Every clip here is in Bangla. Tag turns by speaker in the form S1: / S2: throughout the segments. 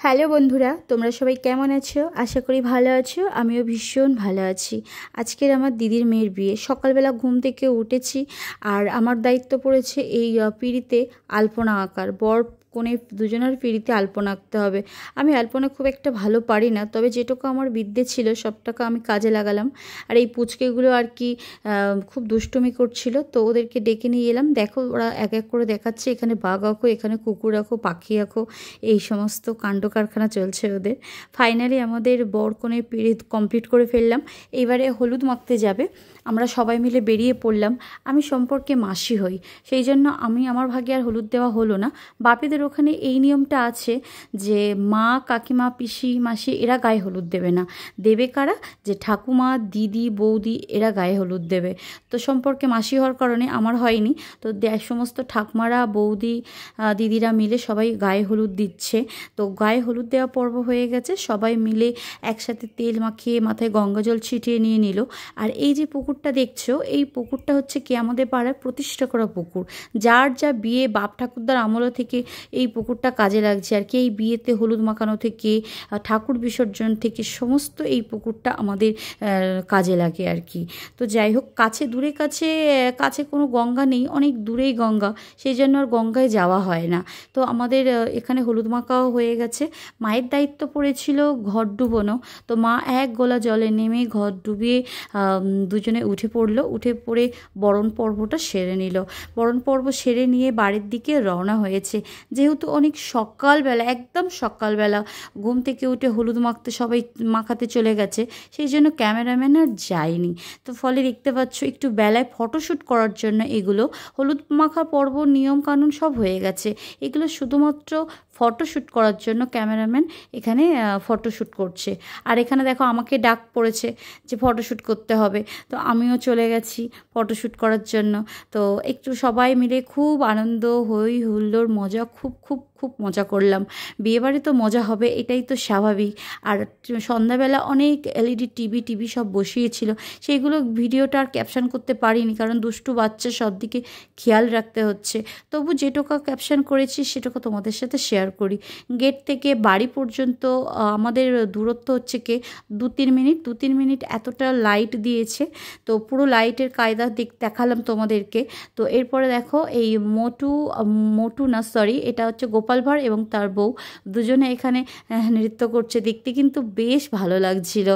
S1: হ্যালো বন্ধুরা, তোমরা সবাই কেমন আছো? আশা করি ভালো আছো। আমিও ভীষণ ভালো আছি। আজকের আমার দিদির মেয়ের বিয়ে। সকালবেলা ঘুম থেকে উঠেছি আর আমার দায়িত্ব পড়েছে এই পিঁড়িতে আলপনা আঁকার। বর কনে দুজনের পিঁড়িতে আলপনা আঁকতে হবে। আমি আলপনা খুব একটা ভালো পারি না, তবে যেটুকু আমার বিদ্যে ছিল সবটাকে আমি কাজে লাগালাম। আর এই পুচকেগুলো আর কি খুব দুষ্টুমি করছিল, তো ওদেরকে ডেকে নিয়ে এলাম। দেখো ওরা এক এক করে দেখাচ্ছে, এখানে বাঘ আঁকো, এখানে কুকুর আঁকো, পাখি আঁকো, এই সমস্ত কাণ্ড কারখানা চলছে ওদের। ফাইনালি আমাদের বর কনে পিঁড়ি কমপ্লিট করে ফেললাম। এবারে হলুদ মাখতে যাবে। আমরা সবাই মিলে বেরিয়ে পড়লাম। আমি সম্পর্কে মাসি হই, সেই জন্য আমার ভাগে আর হলুদ দেওয়া হলো না। বাপিদের ওখানে এই নিয়মটা আছে যে মা, কাকিমা, পিসি, মাসি এরা গায়ে হলুদ দেবে না। দেবে কারা? যে ঠাকুমা, দিদি, বৌদি এরা গায়ে হলুদ দেবে। তো সম্পর্কে মাসি হওয়ার কারণে আমার হয়নি। তো সমস্ত ঠাকুমারা, বৌদি, দিদিরা মিলে সবাই গায়ে হলুদ দিচ্ছে। তো গায়ে হলুদ দেওয়া পর্ব হয়ে গেছে। সবাই মিলে একসাথে তেল মাখিয়ে মাথায় গঙ্গা জল ছিটিয়ে নিয়ে নিল। আর এই যে পুকুরটা দেখছো, এই পুকুরটা হচ্ছে কি আমাদের পাড়ার প্রতিষ্ঠা করা পুকুর। যার যা বিয়ে বাপ ঠাকুরদার আমল থেকে এই পুকুরটা কাজে লাগছে আর কি। এই বিয়েতে হলুদ মাখানো থেকে ঠাকুর বিসর্জন থেকে সমস্ত এই পুকুরটা আমাদের কাজে লাগে আর কি। তো যাই হোক, কাছে কোনো গঙ্গা নেই, অনেক দূরেই গঙ্গা, সেই জন্য আর গঙ্গায় যাওয়া হয় না। তো আমাদের এখানে হলুদ মাখাও হয়ে গেছে। মায়ের দায়িত্ব পড়েছিল ঘর ডুবোনো। তো মা এক গোলা জলে নেমে ঘর ডুবিয়ে দুজনে উঠে পড়লো। উঠে পড়ে বরণ পর্বটা সেরে নিল। বরণ পর্ব সেরে নিয়ে বাড়ির দিকে রওনা হয়েছে। যেহেতু অনেক সকালবেলা, একদম সকালবেলা ঘুম থেকে উঠে হলুদ সবাই মাখাতে চলে গেছে, সেই জন্য ক্যামেরাম্যান আর যায়নি। তো ফলে দেখতে পাচ্ছ একটু বেলায় ফটোশ্যুট করার জন্য এগুলো হলুদ মাখা পর্ব নিয়মকানুন সব হয়ে গেছে। এগুলো শুধুমাত্র ফটোশ্যুট করার জন্য ক্যামেরাম্যান এখানে ফটোশ্যুট করছে। আর এখানে দেখো আমাকে ডাক পড়েছে যে ফটোশ্যুট করতে হবে, তো আমিও চলে গেছি ফটোশ্যুট করার জন্য। তো একটু সবাই মিলে খুব আনন্দ, হই হুল্লোড়, মজা, খুব খুব খুব মজা করলাম। বিয়েবাড়ি তো মজা হবে, এটাই তো স্বাভাবিক। আর সন্ধ্যাবেলা অনেক এলইডি টিভি সব বসিয়েছিল, সেইগুলো ভিডিওটা আর ক্যাপশন করতে পারিনি, কারণ দুষ্টু বাচ্চা, সব দিকে খেয়াল রাখতে হচ্ছে। তবু যেটুকু ক্যাপশন করেছি সেটুকু তোমাদের সাথে শেয়ার করি। গেট থেকে বাড়ি পর্যন্ত আমাদের দূরত্ব হচ্ছে কি 2-3 মিনিট এতটা লাইট দিয়েছে। তো পুরো লাইটের কায়দা দেখালাম তোমাদেরকে। তো এরপরে দেখো এই মোটু না সরি, এটা হচ্ছে গোপাল ভাঁড় এবং তার বউ, দুজনে এখানে নৃত্য করছে। দেখতে কিন্তু বেশ ভালো লাগছিল।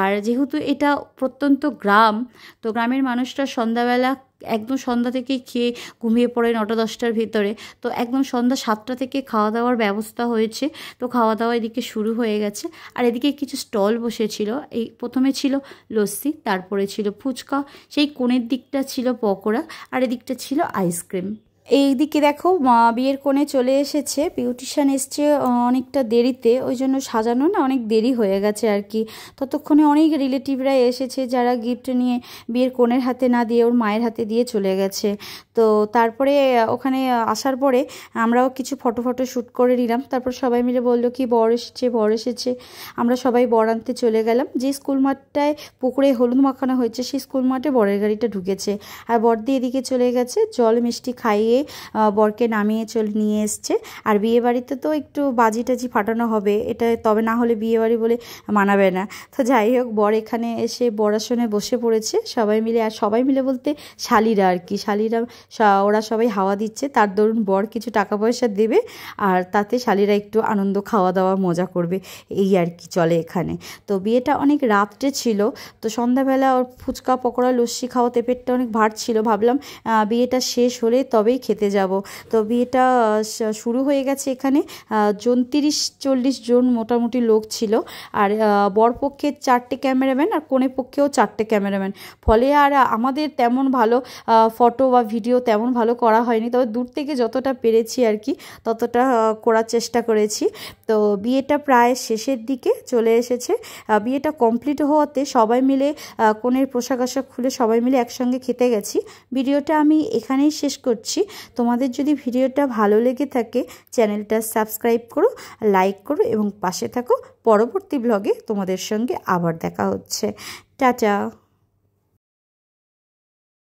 S1: আর যেহেতু এটা প্রত্যন্ত গ্রাম, তো গ্রামের মানুষরা সন্ধ্যাবেলা একদম সন্ধ্যা থেকে খেয়ে ঘুমিয়ে পড়ে 9টা-10টার ভিতরে। তো একদম সন্ধ্যা 7টা থেকে খাওয়া দাওয়ার ব্যবস্থা হয়েছে। তো খাওয়া দাওয়া এদিকে শুরু হয়ে গেছে। আর এদিকে কিছু স্টল বসেছিল। এই প্রথমে ছিল লস্যি, তারপরে ছিল ফুচকা, সেই কোণের দিকটা ছিল পকোড়া, আর এদিকটা ছিল আইসক্রিম। এই দিকে দেখো বিয়ের কোণে চলে এসেছে। বিউটিশিয়ান এসছে অনেকটা দেরিতে, ওই জন্য সাজানো না অনেক দেরি হয়ে গেছে আর কি। ততক্ষণে অনেক রিলেটিভরা এসেছে, যারা গিফট নিয়ে বিয়ের কোণের হাতে না দিয়ে ওর মায়ের হাতে দিয়ে চলে গেছে। তো তারপরে ওখানে আসার পরে আমরাও কিছু ফটো শ্যুট করে নিলাম। তারপর সবাই মিলে বললো কি বর এসেছে। আমরা সবাই বর আনতে চলে গেলাম। যে স্কুল মাঠটায় পুকুরে হলুদ মাখানো হয়েছে সেই স্কুল মাঠে বরের গাড়িটা ঢুকেছে। আর বর্দি এদিকে চলে গেছে, জল মিষ্টি খাইয়ে বরকে নামিয়ে নিয়ে এসছে। আর বিয়ে বাড়িতে তো একটু বাজি টাজি ফাটানো হবে, এটা তবে না হলে বিয়ে বাড়ি বলে মানাবে না। তো যাই হোক, বর এখানে এসে বর আসনে বসে পড়েছে সবাই মিলে। আর সবাই মিলে বলতে শালিরা আর কি, ওরা সবাই হাওয়া দিচ্ছে। তার দরুন বর কিছু টাকা পয়সা দেবে, আর তাতে শালিরা একটু আনন্দ, খাওয়া দাওয়া, মজা করবে, এই আর কি চলে এখানে। তো বিয়েটা অনেক রাত্রে ছিল। তো সন্ধ্যাবেলা ওর ফুচকা, পকোড়া, লস্যি খাওয়াতে পেটটা অনেক ভার ছিল। ভাবলাম বিয়েটা শেষ হলে তবেই খেতে যাব। তো বিয়েটা শুরু হয়ে গেছে। এখানে 30-40 জন মোটামুটি লোক ছিল। আর বরপক্ষে 4টে ক্যামেরাম্যান আর কনে পক্ষেও 4টে ক্যামেরাম্যান। ফলে আর আমাদের তেমন ভালো ফটো বা ভিডিও তেমন ভালো করা হয়নি, তবে দূর থেকে যতটা পেরেছি আর কি ততটা করার চেষ্টা করেছি। তো বিয়েটা প্রায় শেষের দিকে চলে এসেছে। বিয়েটা কমপ্লিট হওয়াতে সবাই মিলে কনের পোশাক আশাক খুলে সবাই মিলে একসঙ্গে খেতে গেছি। ভিডিওটা আমি এখানেই শেষ করছি। তোমাদের যদি ভিডিওটা ভালো লেগে থাকে চ্যানেলটা সাবস্ক্রাইব করো, লাইক করো এবং পাশে থাকো। পরবর্তী ব্লগে তোমাদের সঙ্গে আবার দেখা হচ্ছে। টাটা।